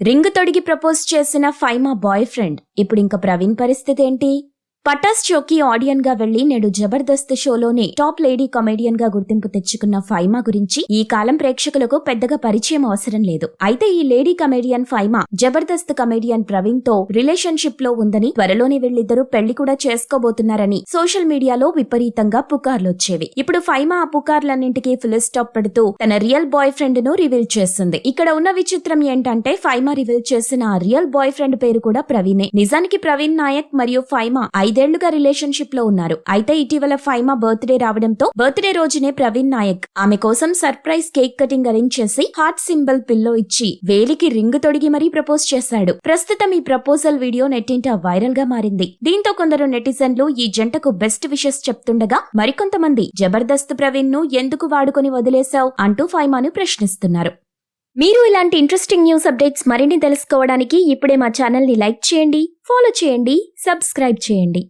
Ring తొడిగి propose చేసిన Faima boy friend. ఇప్పుడింక Praveen పరిస్థితి ఏంటి? పటాస్ షోకి ఆడియన్ గా వెళ్లి నేడు జబర్దస్త్ షోలోనే టాప్ లేడీ కమెడియన్ గా గుర్తింపు తెచ్చుకున్న ఫైమా గురించి ఈ కాలం ప్రేక్షకులకు పెద్దగా పరిచయం అవసరం లేదు. అయితే ఈ lady comedian Faima Jabardasth comedian Praveen తో రిలేషన్షిప్ లో ఉందని, త్వరలోనే వీళ్ళిద్దరూ పెళ్లి కూడా చేసుకోబోతున్నారని సోషల్ మీడియాలో విపరీతంగా పుకార్లొచ్చేవి. ఇప్పుడు ఫైమా ఆ పుకార్లన్నింటికీ ఫుల్ స్టాప్ పెడుతూ తన రియల్ బాయ్ ఫ్రెండ్ ను రివీల్ చేసింది. ఇక్కడ ఉన్న విచిత్రం ఏంటంటే ఫైమా రివీల్ చేసిన ఆ రియల్ బాయ్ ఫ్రెండ్ పేరు కూడా ప్రవీణే. నిజానికి ప్రవీణ్ నాయక్ మరియు ఫైమా 5 ఏళ్లుగా రిలేషన్షిప్ లో ఉన్నారు. అయితే ఇటీవల ఫైమా బర్త్డే రావడంతో బర్త్డే రోజునే ప్రవీణ్ నాయక్ ఆమె కోసం సర్ప్రైజ్ కేక్ కటింగ్ అరేంజ్ చేసి హార్ట్ సింబల్ పిల్లో ఇచ్చి వేలికి రింగ్ తొడిగి మరీ ప్రపోజ్ చేశాడు. ప్రస్తుతం ఈ ప్రపోజల్ వీడియో నెట్టింట వైరల్ గా మారింది. దీంతో కొందరు నెటిజన్లు ఈ జంటకు బెస్ట్ విషెస్ చెప్తుండగా, మరికొంతమంది జబర్దస్త్ ప్రవీణ్ ను ఎందుకు వాడుకొని వదిలేశావ్ అంటూ ఫైమాను ప్రశ్నిస్తున్నారు. మీరు ఇలాంటి ఇంట్రెస్టింగ్ న్యూస్ అప్డేట్స్ మరిన్ని తెలుసుకోవడానికి ఇప్పుడే మా ఛానల్ ని లైక్ చేయండి, ఫాలో చేయండి, సబ్స్క్రైబ్ చేయండి.